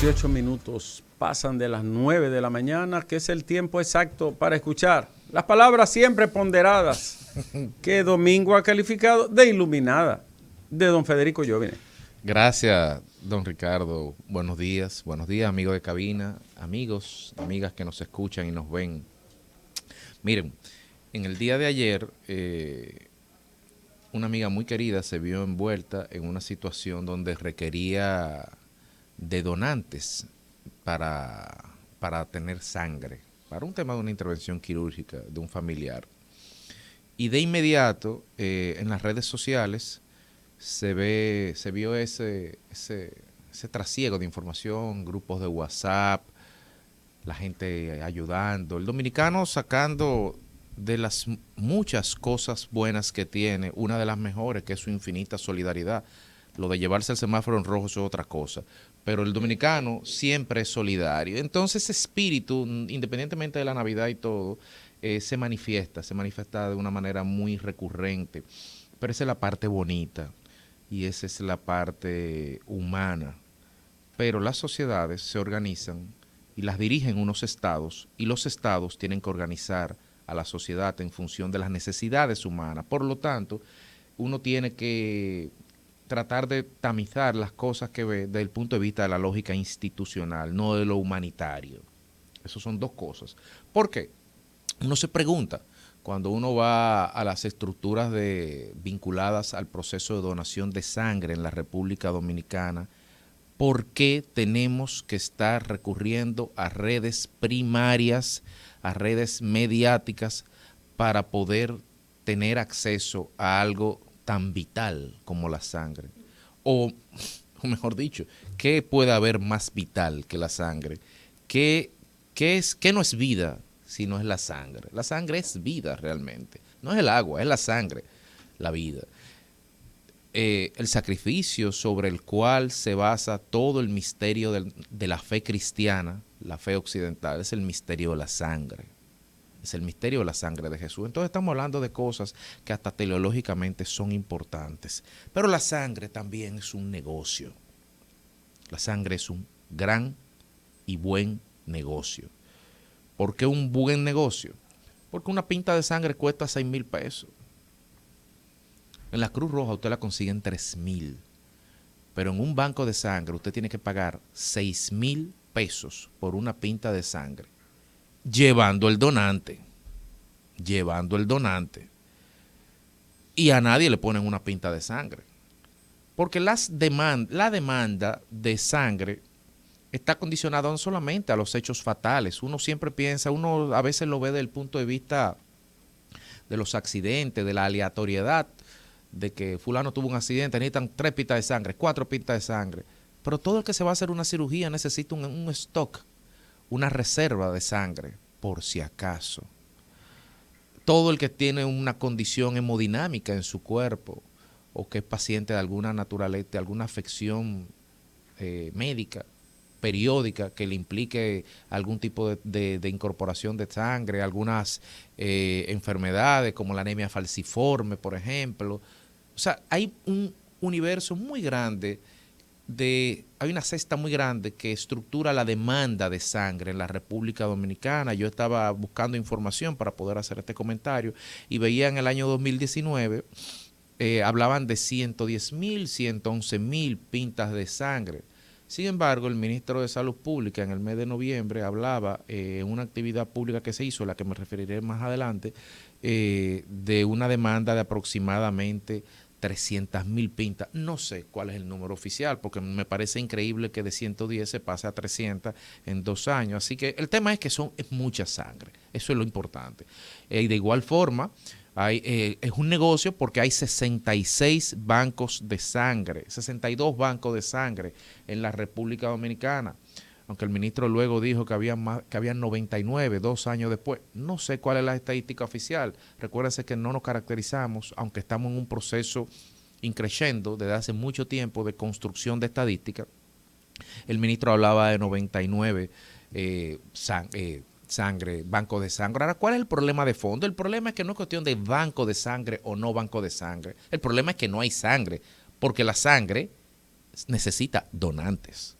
18 minutos pasan de las 9 de la mañana, que es el tiempo exacto para escuchar las palabras siempre ponderadas que Domingo ha calificado de iluminada, de don Federico Jovine. Gracias, don Ricardo. Buenos días, amigos de cabina, amigos, amigas que nos escuchan y nos ven. Miren, en el día de ayer, una amiga muy querida se vio envuelta en una situación donde requería de donantes para tener sangre, para un tema de una intervención quirúrgica de un familiar. Y de inmediato, en las redes sociales, se vio ese trasiego de información, grupos de WhatsApp, la gente ayudando, el dominicano sacando de las muchas cosas buenas que tiene, una de las mejores, que es su infinita solidaridad. Lo de llevarse el semáforo en rojo es otra cosa, pero el dominicano siempre es solidario. Entonces ese espíritu, independientemente de la Navidad y todo, se manifiesta de una manera muy recurrente. Pero esa es la parte bonita y esa es la parte humana. Pero las sociedades se organizan y las dirigen unos estados, y los estados tienen que organizar a la sociedad en función de las necesidades humanas. Por lo tanto, uno tiene que tratar de tamizar las cosas que ve desde el punto de vista de la lógica institucional, no de lo humanitario. Esas son dos cosas. ¿Por qué? Uno se pregunta, cuando uno va a las estructuras vinculadas al proceso de donación de sangre en la República Dominicana, ¿por qué tenemos que estar recurriendo a redes primarias, a redes mediáticas, para poder tener acceso a algo tan vital como la sangre? O mejor dicho, ¿qué puede haber más vital que la sangre? ¿Qué no es vida si no es la sangre? La sangre es vida realmente. No es el agua, es la sangre, la vida. El sacrificio sobre el cual se basa todo el misterio de la fe cristiana, la fe occidental, es el misterio de la sangre. Es el misterio de la sangre de Jesús. Entonces estamos hablando de cosas que hasta teleológicamente son importantes. Pero la sangre también es un negocio. La sangre es un gran y buen negocio. ¿Por qué un buen negocio? Porque una pinta de sangre cuesta 6,000 pesos. En la Cruz Roja usted la consigue en 3,000. Pero en un banco de sangre usted tiene que pagar 6,000 pesos por una pinta de sangre, llevando el donante. Y a nadie le ponen una pinta de sangre. Porque la demanda de sangre está condicionada no solamente a los hechos fatales. Uno siempre piensa, uno a veces lo ve desde el punto de vista de los accidentes, de la aleatoriedad, de que fulano tuvo un accidente, necesitan 3 pintas de sangre, 4 pintas de sangre. Pero todo el que se va a hacer una cirugía necesita un stock, una reserva de sangre, por si acaso. Todo el que tiene una condición hemodinámica en su cuerpo, o que es paciente de alguna naturaleza, de alguna afección médica, periódica, que le implique algún tipo de incorporación de sangre, algunas enfermedades como la anemia falciforme, por ejemplo. O sea, hay un universo muy grande, hay una cesta muy grande que estructura la demanda de sangre en la República Dominicana. Yo estaba buscando información para poder hacer este comentario y veía en el año 2019, hablaban de 110,000, 111,000 pintas de sangre. Sin embargo, el ministro de Salud Pública en el mes de noviembre hablaba en una actividad pública que se hizo, a la que me referiré más adelante, de una demanda de aproximadamente 300,000 pintas. No sé cuál es el número oficial, porque me parece increíble que de 110 se pase a 300 en 2 años. Así que el tema es que es mucha sangre. Eso es lo importante. Y de igual forma, es un negocio porque hay 66 bancos de sangre, 62 bancos de sangre en la República Dominicana. Aunque el ministro luego dijo que habían 99 2 años después. No sé cuál es la estadística oficial. Recuérdense que no nos caracterizamos, aunque estamos en un proceso increciendo desde hace mucho tiempo de construcción de estadística. El ministro hablaba de 99 banco de sangre. Ahora, ¿cuál es el problema de fondo? El problema es que no es cuestión de banco de sangre o no banco de sangre. El problema es que no hay sangre, porque la sangre necesita donantes.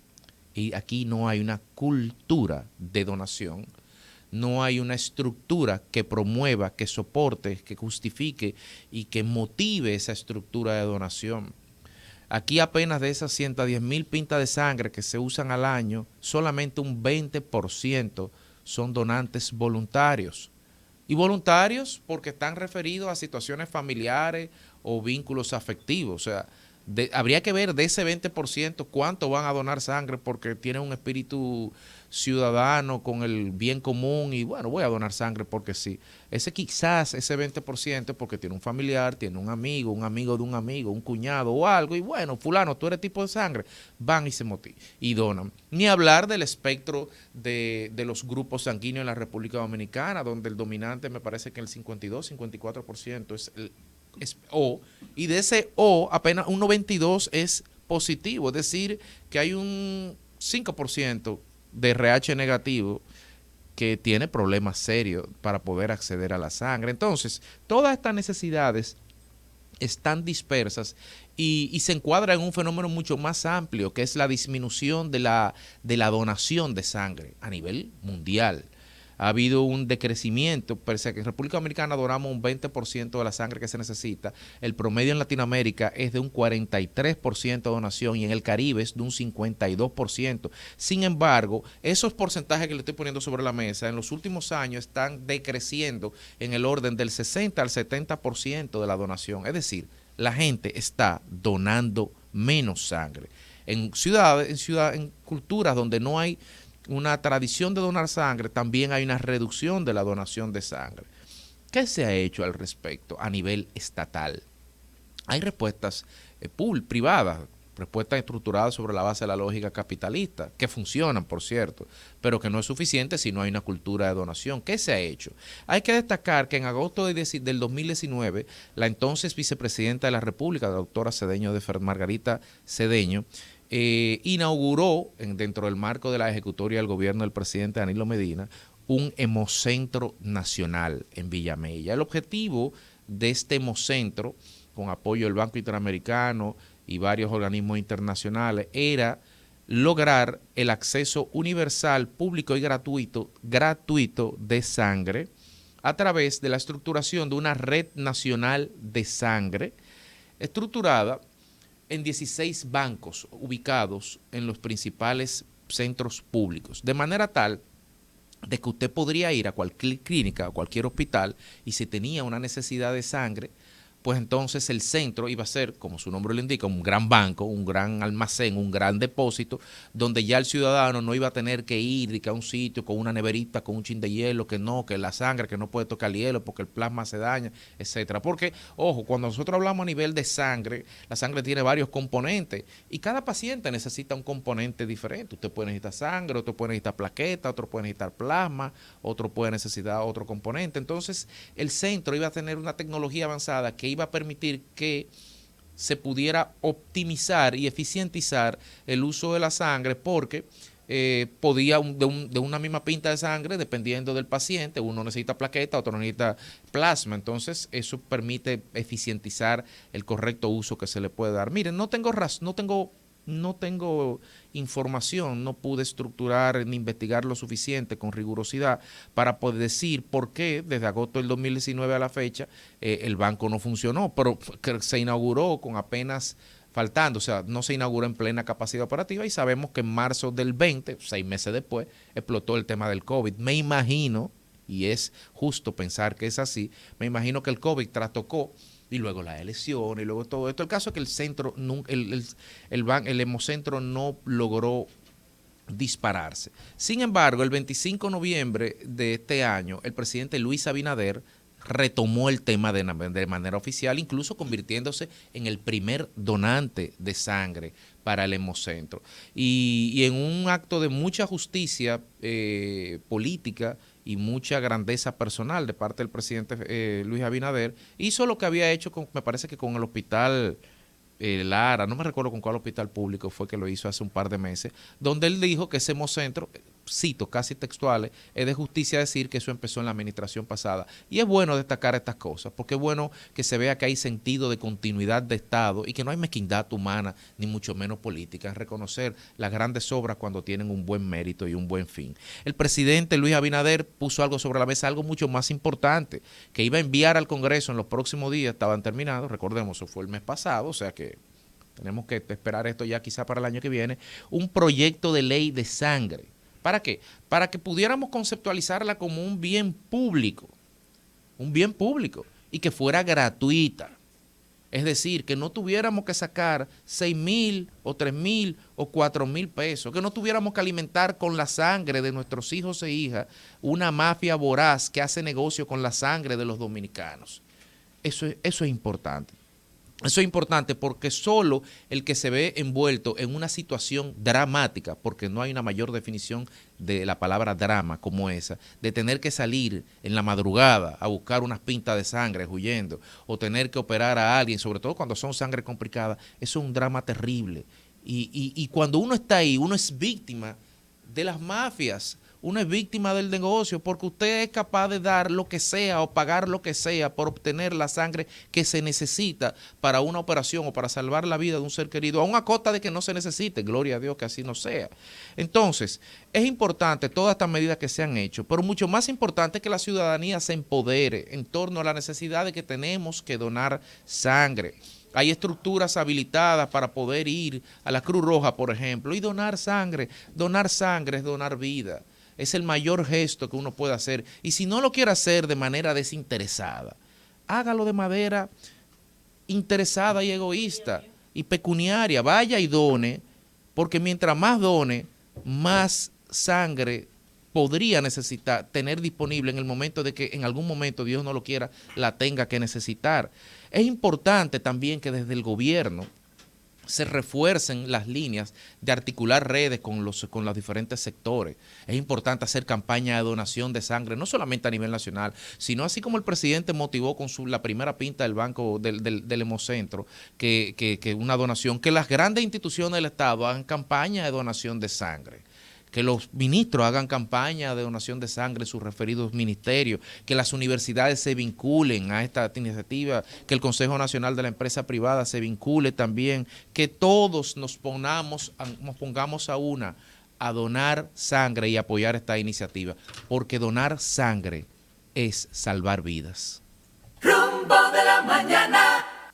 y aquí no hay una cultura de donación, no hay una estructura que promueva, que soporte, que justifique y que motive esa estructura de donación. Aquí apenas de esas 110,000 pintas de sangre que se usan al año, solamente un 20% son donantes voluntarios. Y voluntarios porque están referidos a situaciones familiares o vínculos afectivos. O sea, habría que ver de ese 20% cuánto van a donar sangre porque tienen un espíritu ciudadano con el bien común y bueno, voy a donar sangre porque sí. Quizás ese 20% porque tiene un familiar, tiene un amigo de un amigo, un cuñado o algo y bueno, fulano, tú eres tipo de sangre, van y se motivan y donan. Ni hablar del espectro de los grupos sanguíneos en la República Dominicana, donde el dominante me parece que el 52-54% es O, y de ese O apenas un 92% es positivo, es decir, que hay un 5% de RH negativo que tiene problemas serios para poder acceder a la sangre. Entonces, todas estas necesidades están dispersas y se encuadra en un fenómeno mucho más amplio, que es la disminución de la donación de sangre a nivel mundial. Ha habido un decrecimiento, pese a que en República Dominicana donamos un 20% de la sangre que se necesita, el promedio en Latinoamérica es de un 43% de donación y en el Caribe es de un 52%. Sin embargo, esos porcentajes que le estoy poniendo sobre la mesa en los últimos años están decreciendo en el orden del 60 al 70% de la donación. Es decir, la gente está donando menos sangre. En culturas donde no hay una tradición de donar sangre, también hay una reducción de la donación de sangre. ¿Qué se ha hecho al respecto a nivel estatal? Hay respuestas privadas, respuestas estructuradas sobre la base de la lógica capitalista, que funcionan, por cierto, pero que no es suficiente si no hay una cultura de donación. ¿Qué se ha hecho? Hay que destacar que en agosto del 2019, la entonces vicepresidenta de la República, la doctora Margarita Cedeño, inauguró, dentro del marco de la ejecutoria del gobierno del presidente Danilo Medina, un hemocentro nacional en Villamella. El objetivo de este hemocentro, con apoyo del Banco Interamericano y varios organismos internacionales, era lograr el acceso universal, público y gratuito de sangre a través de la estructuración de una red nacional de sangre estructurada en 16 bancos ubicados en los principales centros públicos, de manera tal de que usted podría ir a cualquier clínica o cualquier hospital y si tenía una necesidad de sangre, pues entonces el centro iba a ser, como su nombre lo indica, un gran banco, un gran almacén, un gran depósito, donde ya el ciudadano no iba a tener que ir a un sitio con una neverita, con un chin de hielo, que la sangre, que no puede tocar el hielo porque el plasma se daña, etcétera. Porque, ojo, cuando nosotros hablamos a nivel de sangre, la sangre tiene varios componentes y cada paciente necesita un componente diferente. Usted puede necesitar sangre, otro puede necesitar plaqueta, otro puede necesitar plasma, otro puede necesitar otro componente. Entonces, el centro iba a tener una tecnología avanzada que iba a permitir que se pudiera optimizar y eficientizar el uso de la sangre porque podía de una misma pinta de sangre, dependiendo del paciente, uno necesita plaqueta, otro necesita plasma, entonces eso permite eficientizar el correcto uso que se le puede dar. Miren, no tengo información, no pude estructurar ni investigar lo suficiente con rigurosidad para poder decir por qué desde agosto del 2019 a la fecha el banco no funcionó, pero se inauguró con apenas faltando, o sea, no se inauguró en plena capacidad operativa y sabemos que en marzo del 20, 6 meses después, explotó el tema del COVID. Me imagino, y es justo pensar que es así, me imagino que el COVID trastocó y luego las elecciones y luego todo esto. El caso es que el centro, el hemocentro no logró dispararse. Sin embargo, el 25 de noviembre de este año, el presidente Luis Abinader retomó el tema de manera oficial, incluso convirtiéndose en el primer donante de sangre para el hemocentro. Y en un acto de mucha justicia política y mucha grandeza personal de parte del presidente Luis Abinader, hizo lo que había hecho, me parece que con el hospital Lara, no me recuerdo con cuál hospital público fue que lo hizo hace un par de meses, donde él dijo que ese hemocentro cito casi textuales, es de justicia decir que eso empezó en la administración pasada. Y es bueno destacar estas cosas, porque es bueno que se vea que hay sentido de continuidad de Estado y que no hay mezquindad humana, ni mucho menos política, en reconocer las grandes obras cuando tienen un buen mérito y un buen fin. El presidente Luis Abinader puso algo sobre la mesa, algo mucho más importante, que iba a enviar al Congreso en los próximos días, estaban terminados, recordemos, eso fue el mes pasado, o sea que tenemos que esperar esto ya quizá para el año que viene, un proyecto de ley de sangre. ¿Para qué? Para que pudiéramos conceptualizarla como un bien público y que fuera gratuita. Es decir, que no tuviéramos que sacar 6,000 o 3,000 o 4,000 pesos, que no tuviéramos que alimentar con la sangre de nuestros hijos e hijas una mafia voraz que hace negocio con la sangre de los dominicanos. Eso es importante. Eso es importante porque solo el que se ve envuelto en una situación dramática, porque no hay una mayor definición de la palabra drama como esa, de tener que salir en la madrugada a buscar unas pintas de sangre huyendo, o tener que operar a alguien, sobre todo cuando son sangre complicada, eso es un drama terrible. Y cuando uno está ahí, uno es víctima de las mafias, uno es víctima del negocio, porque usted es capaz de dar lo que sea o pagar lo que sea por obtener la sangre que se necesita para una operación o para salvar la vida de un ser querido, aun a costa de que no se necesite, gloria a Dios que así no sea. Entonces, es importante todas estas medidas que se han hecho, pero mucho más importante es que la ciudadanía se empodere en torno a la necesidad de que tenemos que donar sangre. Hay estructuras habilitadas para poder ir a la Cruz Roja, por ejemplo, y donar sangre. Donar sangre es donar vida. Es el mayor gesto que uno puede hacer. Y si no lo quiere hacer de manera desinteresada, hágalo de manera interesada y egoísta y pecuniaria. Vaya y done, porque mientras más done, más sangre podría necesitar, tener disponible en el momento de que en algún momento, Dios no lo quiera, la tenga que necesitar. Es importante también que desde el gobierno se refuercen las líneas de articular redes con los diferentes sectores. Es importante hacer campaña de donación de sangre, no solamente a nivel nacional, sino así como el presidente motivó con la primera pinta del banco del Hemocentro, que una donación, que las grandes instituciones del Estado hagan campaña de donación de sangre. Que los ministros hagan campaña de donación de sangre en sus referidos ministerios, que las universidades se vinculen a esta iniciativa, que el Consejo Nacional de la Empresa Privada se vincule también, que todos nos pongamos a donar sangre y apoyar esta iniciativa, porque donar sangre es salvar vidas. Rumbo de la mañana.